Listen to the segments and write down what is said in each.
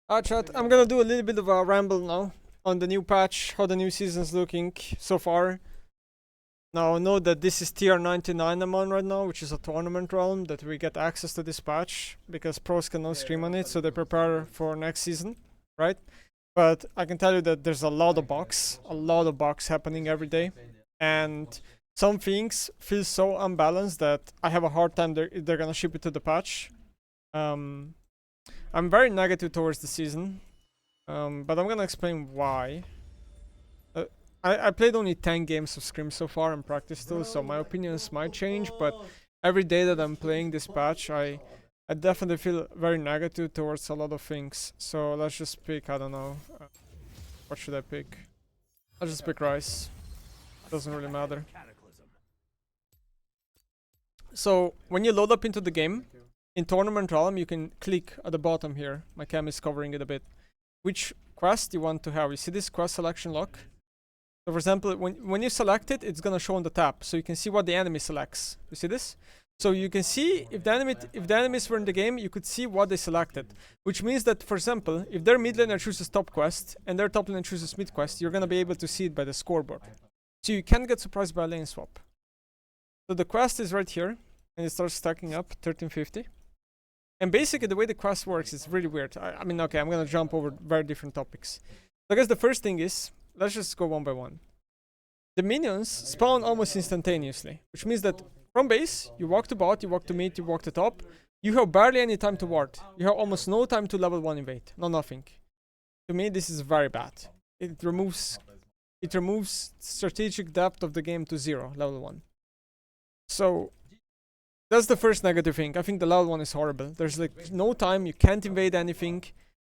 Chat, I'm gonna do a little bit of a ramble now on the new patch, how the new season's looking so far. Now, note that this is tier 99 I'm on right now, which is a tournament realm that we get access to this patch because pros can now stream on it, so they prepare for next season, right? But I can tell you that there's a lot of bugs happening every day, and some things feel so unbalanced that I have a hard time they're gonna ship it to the patch. I'm very negative towards the season, but I'm gonna explain why. I played only 10 games of Scrim so far and practice too, so my opinions might change, but every day that I'm playing this patch, I definitely feel very negative towards a lot of things. So let's just pick, I don't know, what should I pick? I'll just pick Rice. Doesn't really matter. So when you load up into the game, in Tournament Realm, you can click at the bottom here. My cam is covering it a bit. Which quest you want to have. You see this quest selection lock? So for example, when you select it, it's gonna show on the tab, so you can see what the enemy selects. You see this? So you can see if the enemies were in the game, you could see what they selected. Which means that, for example, if their mid laner chooses top quest and their top laner chooses mid quest, you're gonna be able to see it by the scoreboard. So you can't get surprised by a lane swap. So the quest is right here, and it starts stacking up 1350. And basically the way the quest works is really weird. I mean, okay, I'm gonna jump over very different topics. So I guess the first thing is, let's just go one by one. The minions spawn almost instantaneously, which means that from base, you walk to bot, you walk to mid, you walk to top. You have barely any time to ward. You have almost no time to level 1 invade. No, nothing. To me, this is very bad. It removes strategic depth of the game to 0, level 1. So that's the first negative thing. I think the level 1 is horrible. There's like no time, you can't invade anything.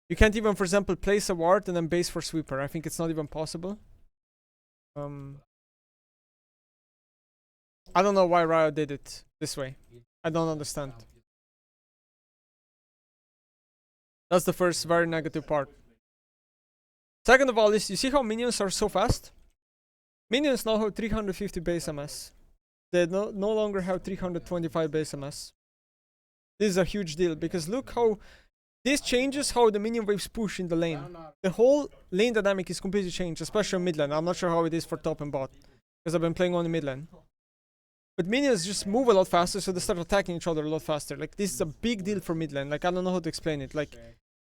You can't even, for example, place a ward and then base for sweeper. I think it's not even possible. I don't know why Riot did it this way. I don't understand. That's the first very negative part. Second of all is, you see how minions are so fast? Minions now have 350 base MS. They no longer have 325 base MS. This is a huge deal, because look how this changes how the minion waves push in the lane. The whole lane dynamic is completely changed, especially on mid lane. I'm not sure how it is for top and bot, because I've been playing only mid lane. But minions just move a lot faster, so they start attacking each other a lot faster. Like, this is a big deal for mid lane. Like, I don't know how to explain it. Like,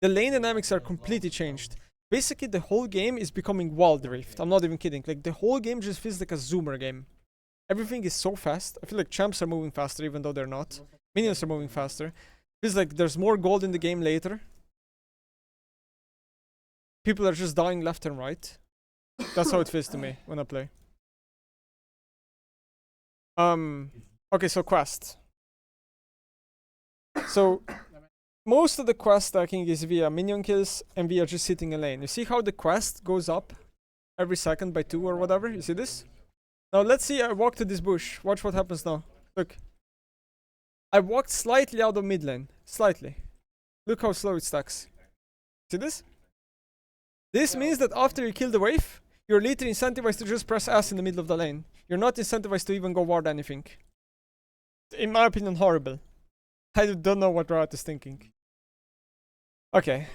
the lane dynamics are completely changed. Basically, the whole game is becoming Wild Rift. I'm not even kidding. Like, the whole game just feels like a zoomer game. Everything is so fast. I feel like champs are moving faster, even though they're not. Minions are moving faster. Feels like there's more gold in the game later. People are just dying left and right. That's how it feels to me when I play. Okay, so quest. So most of the quest stacking is via minion kills and via just sitting in lane. You see how the quest goes up every second by 2 or whatever? You see this? Now let's see, I walk to this bush. Watch what happens now. Look. I walked slightly out of mid lane. Slightly. Look how slow it stacks. See this? This means that after you kill the wave, you're literally incentivized to just press S in the middle of the lane. You're not incentivized to even go ward anything. In my opinion, horrible. I don't know what Riot is thinking. Okay.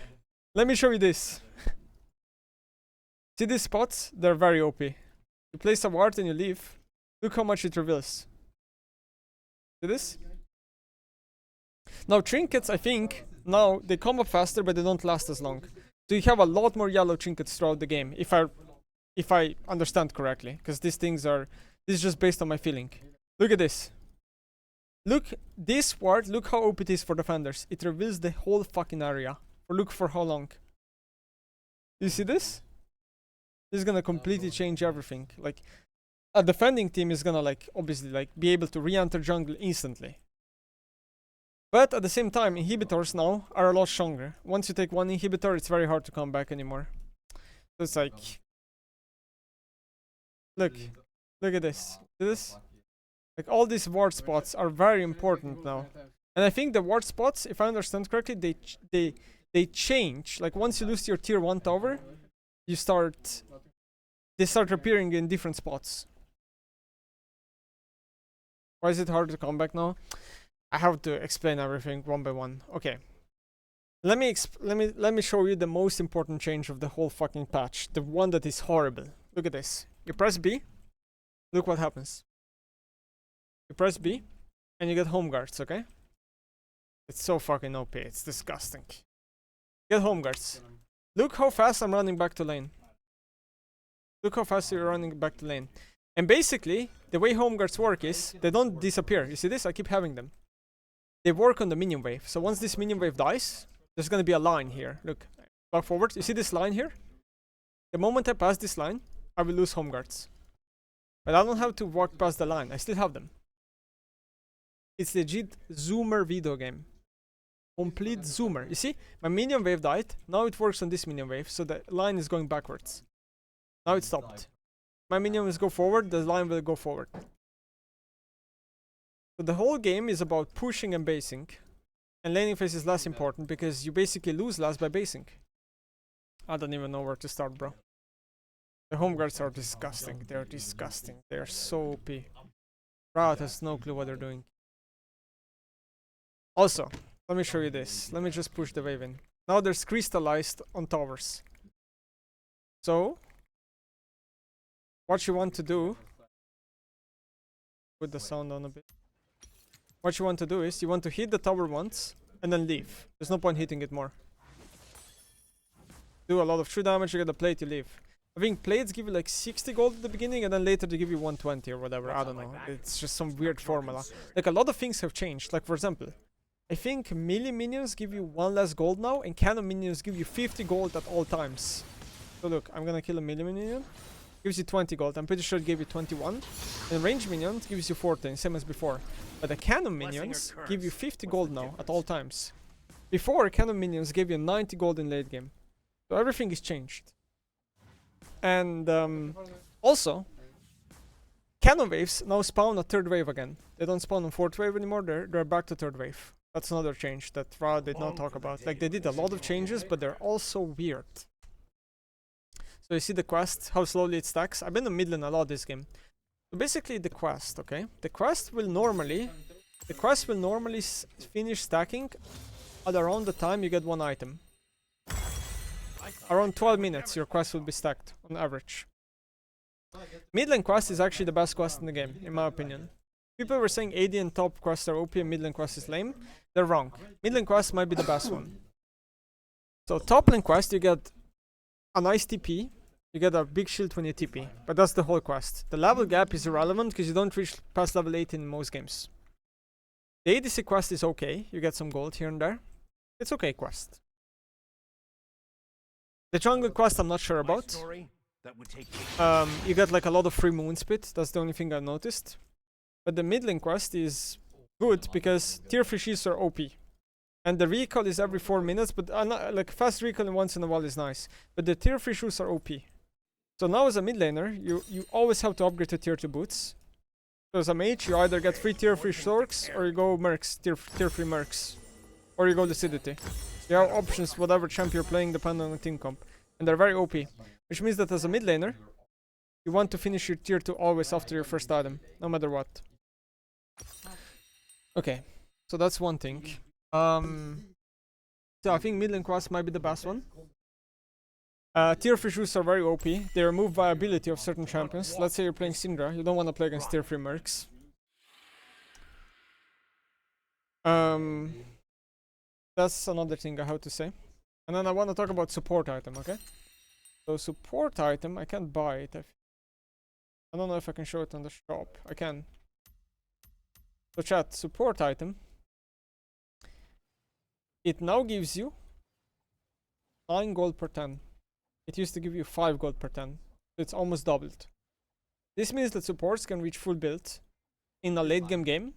Let me show you this. See these spots? They're very OP. You place a ward and you leave. Look how much it reveals. See this? Now trinkets, I think, now they come up faster, but they don't last as long. So you have a lot more yellow trinkets throughout the game, if I understand correctly, because these things are, this is just based on my feeling. Look at this. Look, this ward, look how OP it is for defenders. It reveals the whole fucking area. Or look for how long. You see this? This is gonna completely change everything. Like, a defending team is gonna, like, obviously, like, be able to re-enter jungle instantly. But at the same time, inhibitors now are a lot stronger. Once you take one inhibitor, it's very hard to come back anymore. So it's like, look at this. See this? Like, all these ward spots are very important now. And I think the ward spots, if I understand correctly, they change. Like, once you lose your tier 1 tower, they start appearing in different spots. Why is it hard to come back now? I have to explain everything one by one. Okay. Let me show you the most important change of the whole fucking patch. The one that is horrible. Look at this. You press B. Look what happens. You press B, and you get Homeguards. Okay. It's so fucking OP. It's disgusting. Get Homeguards. Look how fast I'm running back to lane. Look how fast you're running back to lane. And basically, the way Homeguards work is they don't disappear. You see this? I keep having them. They work on the minion wave. So once this minion wave dies, there's gonna be a line here. Look, walk forward. You see this line here? The moment I pass this line, I will lose Homeguards. But I don't have to walk past the line. I still have them. It's legit zoomer video game. Complete zoomer. You see? My minion wave died. Now it works on this minion wave. So the line is going backwards. Now it stopped. My minions go forward. The line will go forward. So the whole game is about pushing and basing. And laning phase is less important because you basically lose last by basing. I don't even know where to start, bro. The Homeguards are disgusting. They're disgusting. They're so OP. Riot has no clue what they're doing. Also, let me show you this. Let me just push the wave in. Now there's crystallized on towers. So, what you want to do... Put the sound on a bit. What you want to do is, you want to hit the tower once, and then leave. There's no point hitting it more. Do a lot of true damage, you get the plate, you leave. I think plates give you like 60 gold at the beginning, and then later they give you 120 or whatever. I don't know. It's just some weird formula. Like, a lot of things have changed. Like, for example, I think melee minions give you 1 less gold now, and cannon minions give you 50 gold at all times. So look, I'm gonna kill a melee minion. Gives you 20 gold. I'm pretty sure it gave you 21. And range minions gives you 14, same as before. But the cannon minions give you 50 gold now at all times. Before, cannon minions gave you 90 gold in late game. So everything is changed. And also, cannon waves now spawn at third wave again. They don't spawn on fourth wave anymore. They're back to third wave. That's another change that Riot did not talk about. Like, they did a lot of changes, but they're also weird. So you see the quest, how slowly it stacks. I've been in mid lane a lot this game. So basically the quest, okay? The quest will normally finish stacking at around the time you get one item. Around 12 minutes your quest will be stacked on average. Mid lane quest is actually the best quest in the game, in my opinion. People were saying AD and top quests are OP and mid lane quest is lame. They're wrong. Mid lane quest might be the best one. So top lane quest, you get a nice TP. You get a big shield when you TP. But that's the whole quest. The level gap is irrelevant because you don't reach past level 18 in most games. The ADC quest is okay. You get some gold here and there. It's okay quest. The jungle quest I'm not sure about. You get like a lot of free moon spit. That's the only thing I noticed. But the mid lane quest is good because tier 3 shields are OP. And the recall is every 4 minutes, but like fast recall once in a while is nice. But the tier 3 shoes are OP. So now as a mid laner, you always have to upgrade to tier 2 boots. So as a mage, you either get free tier 3 storks, or you go mercs, tier 3 mercs. Or you go lucidity. You have options whatever champ you're playing depending on the team comp. And they're very OP. Which means that as a mid laner, you want to finish your tier 2 always after your first item, no matter what. Okay, so that's one thing. So I think mid lane quest might be the best one. Tier 3 shoes are very OP. They remove viability of certain champions. Let's say you're playing Syndra, you don't want to play against tier 3 mercs. That's another thing I have to say. And then I want to talk about support item, okay? So support item, I can't buy it. I don't know if I can show it on the shop. I can. So chat, support item. It now gives you 9 gold per 10. It used to give you 5 gold per 10. So it's almost doubled. This means that supports can reach full build in a late game.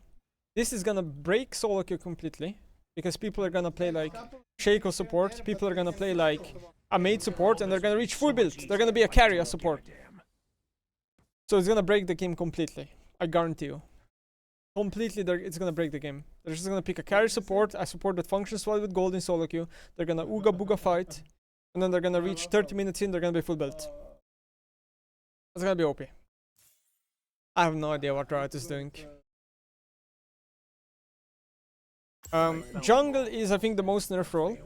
This is gonna break solo queue completely. Because people are gonna play like Shaco support. People are gonna play like a mage support and they're gonna reach full build. They're gonna be a carry, a support. So it's gonna break the game completely. I guarantee you. Completely, it's gonna break the game. They're just gonna pick a carry support, a support that functions well with gold in solo queue. They're gonna ooga booga fight, and then they're gonna reach 30 minutes in, they're gonna be full build. It's gonna be OP. I have no idea what Riot is doing. Jungle is, I think, the most nerfed role.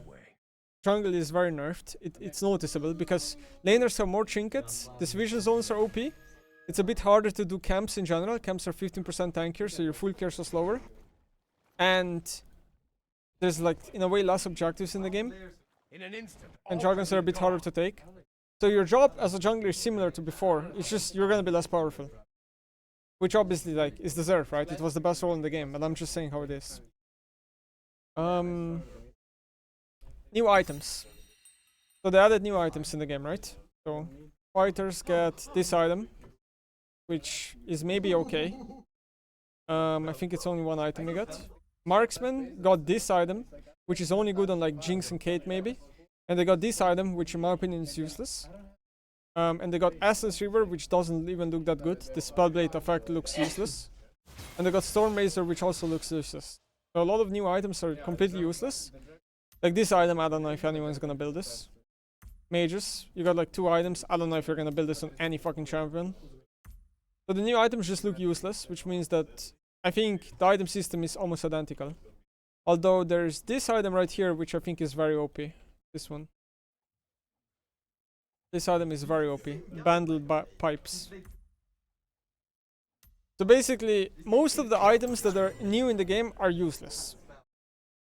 jungle is very nerfed. It's noticeable because laners have more trinkets. These vision zones are OP. It's a bit harder to do camps in general. Camps are 15% tankier, so your full cares are slower. And there's like, in a way, less objectives in the game. And dragons are a bit harder to take. So your job as a jungler is similar to before. It's just you're gonna be less powerful. Which obviously like is deserved, right? It was the best role in the game, but I'm just saying how it is. New items. So they added new items in the game, right? So fighters get this item, which is maybe okay. I think it's only one item you get. Marksman got this item, which is only good on like Jinx and Kate maybe. And they got this item, which in my opinion is useless. And they got Essence River, which doesn't even look that good. The Spellblade effect looks useless. And they got Storm Razor, which also looks useless. So a lot of new items are completely useless. Like this item, I don't know if anyone's gonna build this. Mages, you got like 2 items. I don't know if you're gonna build this on any fucking champion. So the new items just look useless, which means that I think the item system is almost identical. Although there's this item right here, which I think is very OP. This one. This item is very OP. Bundle pipes. So basically, most of the items that are new in the game are useless.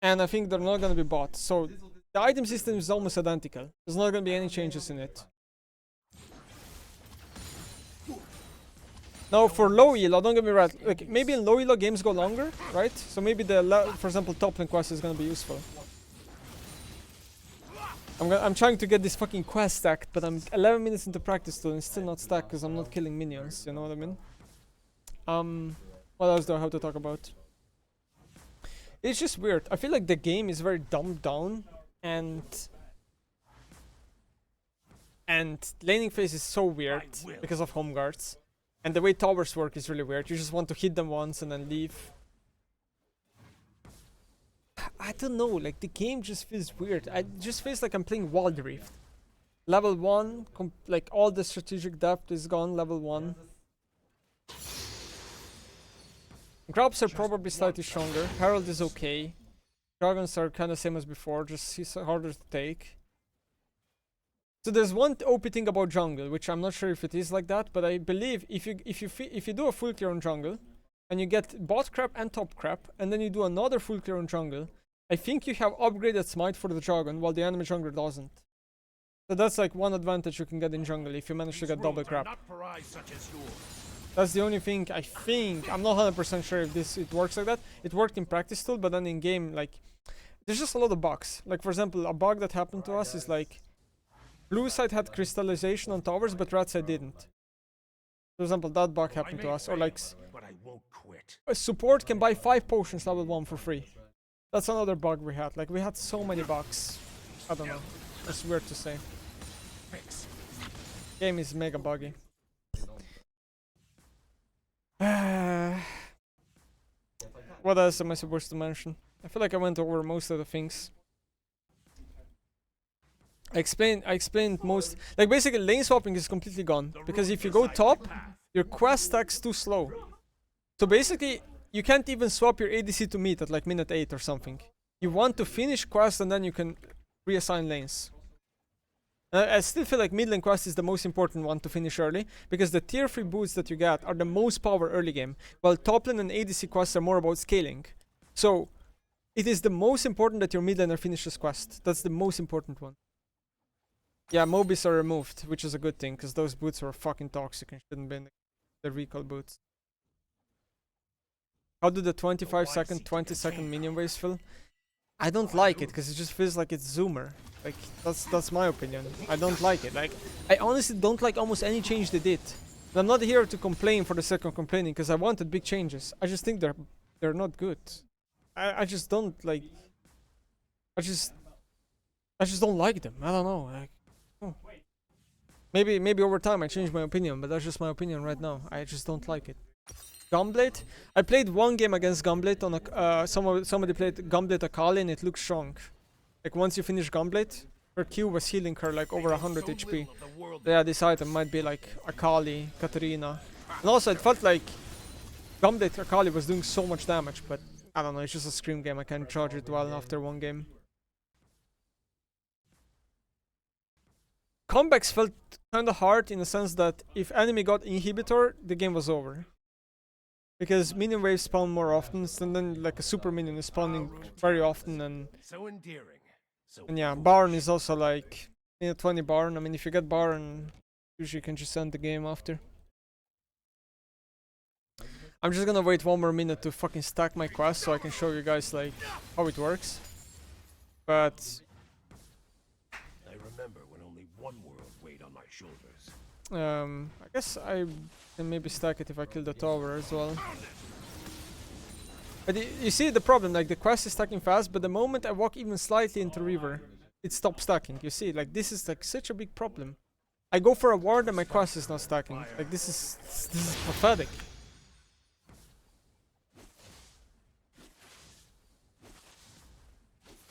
And I think they're not gonna be bought. So the item system is almost identical. There's not gonna be any changes in it. Now for low elo, don't get me right. Like maybe in low elo games go longer, right? So maybe the for example top lane quest is gonna be useful. I'm trying to get this fucking quest stacked, but I'm 11 minutes into practice still and still not stacked because I'm not killing minions, you know what I mean? What else do I have to talk about? It's just weird. I feel like the game is very dumbed down and laning phase is so weird because of Homeguards. And the way towers work is really weird. You just want to hit them once and then leave. I don't know, like the game just feels weird. It just feels like I'm playing Wild Rift. Level 1, like all the strategic depth is gone, level 1. Grubs are probably slightly stronger. Herald is okay. Dragons are kind of same as before, just harder to take. So there's one OP thing about jungle, which I'm not sure if it is like that, but I believe if you do a full clear on jungle, and you get bot crap and top crap, and then you do another full clear on jungle, I think you have upgraded smite for the dragon, while the enemy jungler doesn't. So that's like one advantage you can get in jungle if you manage to get double crap. That's the only thing I think. I'm not 100% sure if it works like that. It worked in practice still, but then in game, like, there's just a lot of bugs. Like for example, a bug that happened to us is like, blue side had crystallization on towers, but red side didn't. For example, that bug happened to us, or like, a support can buy 5 potions level 1 for free. That's another bug we had. Like we had so many bugs. I don't know. It's weird to say. Game is mega buggy. What else am I supposed to mention? I feel like I went over most of the things. I explained most. Like basically lane swapping is completely gone. Because if you go top, your quest stacks too slow. So basically, you can't even swap your ADC to mid at like minute 8 or something. You want to finish quest and then you can reassign lanes. I still feel like mid lane quest is the most important one to finish early, because the tier 3 boots that you get are the most power early game, while top lane and ADC quests are more about scaling. So, it is the most important that your mid laner finishes quest. That's the most important one. Yeah, Mobis are removed, which is a good thing, because those boots were fucking toxic and shouldn't be in the recall boots. How do the 25-second, 20-second minion waves feel? I don't like it, because it just feels like it's Zoomer. Like, that's my opinion. I don't like it. Like, I honestly don't like almost any change they did. And I'm not here to complain for the sake of complaining, because I wanted big changes. I just think they're not good. I just don't like... I just don't like them. I don't know. Like, oh. Maybe over time I change my opinion, but that's just my opinion right now. I just don't like it. Gunblade? I played one game against Gunblade on a somebody played Gunblade Akali and it looked strong. Like once you finish Gunblade, her Q was healing her like over 100 HP. Yeah, this item might be like Akali, Katarina. And also it felt like Gunblade Akali was doing so much damage, but I don't know, it's just a scream game. I can't charge it well after one game. comebacks felt kind of hard in the sense that if enemy got inhibitor, the game was over. Because minion waves spawn more often, and then like a super minion is spawning very often, and yeah, Baron is also like in a 20 Baron. I mean, if you get Baron, usually you can just end the game after. I'm just gonna wait 1 more minute to fucking stack my quest so I can show you guys like how it works. But I remember when only one world weighed on my shoulders. I guess I can maybe stack it if I kill the tower as well. But you see the problem, like the quest is stacking fast, but the moment I walk even slightly into river, it stops stacking. You see, like this is like such a big problem. I go for a ward and my quest is not stacking. Like this is pathetic.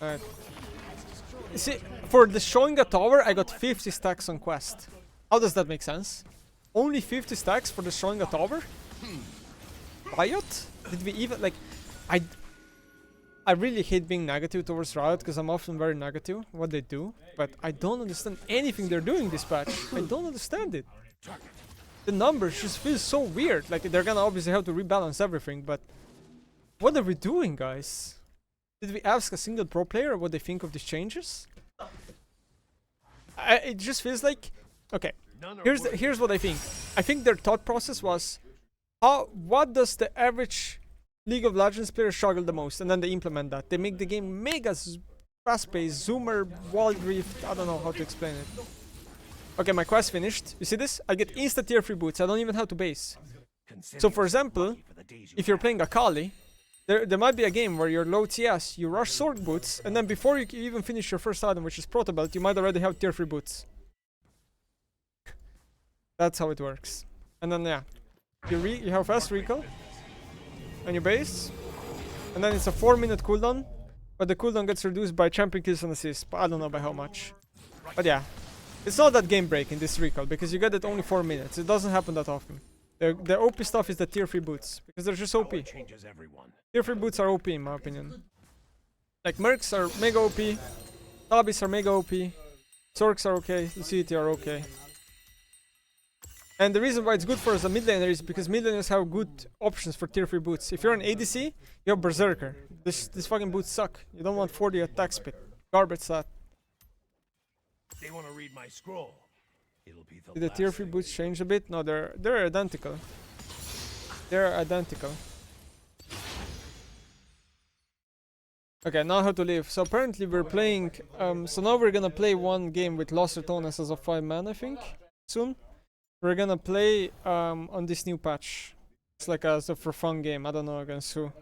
Alright. You see, for destroying a tower, I got 50 stacks on quest. How does that make sense? Only 50 stacks for destroying a tower? Riot? Did we even, like... I really hate being negative towards Riot, because I'm often very negative what they do. But I don't understand anything they're doing this patch. I don't understand it. The numbers just feel so weird. Like, they're gonna obviously have to rebalance everything, but... What are we doing, guys? Did we ask a single pro player what they think of these changes? It just feels like... Okay, here's what I think. I think their thought process was... What does the average League of Legends player struggle the most? And then they implement that. They make the game mega fast-paced, zoomer, wall drift. I don't know how to explain it. Okay, my quest finished. You see this? I get insta tier 3 boots. I don't even have to base. So for example, if you're playing Akali, there might be a game where you're low TS, you rush sword boots, and then before you even finish your first item, which is Proto Belt, you might already have tier 3 boots. That's how it works. And then yeah, you have fast recall, and you base, and then it's a 4-minute cooldown, but the cooldown gets reduced by champion kills and assists, but I don't know by how much. But yeah, it's not that game breaking, this recall, because you get it only 4 minutes. It doesn't happen that often. The OP stuff is the tier 3 boots, because they're just OP. Tier 3 boots are OP in my opinion. Like Mercs are mega OP, Tabis are mega OP, Zorks are okay, Lucidity are okay. And the reason why it's good for us as a mid laner is because mid laners have good options for tier 3 boots. If you're an ADC, you have Berserker. This fucking boots suck. You don't want 40 attack speed. Garbage stat. They want to read my scroll. Did the tier 3 boots change a bit? No, they're identical. They're identical. Okay, now how to leave. So apparently we're playing... so now we're gonna play one game with Lost Retonas as a 5-man, I think. Soon. We're gonna play on this new patch. It's like a for fun game. I don't know against who.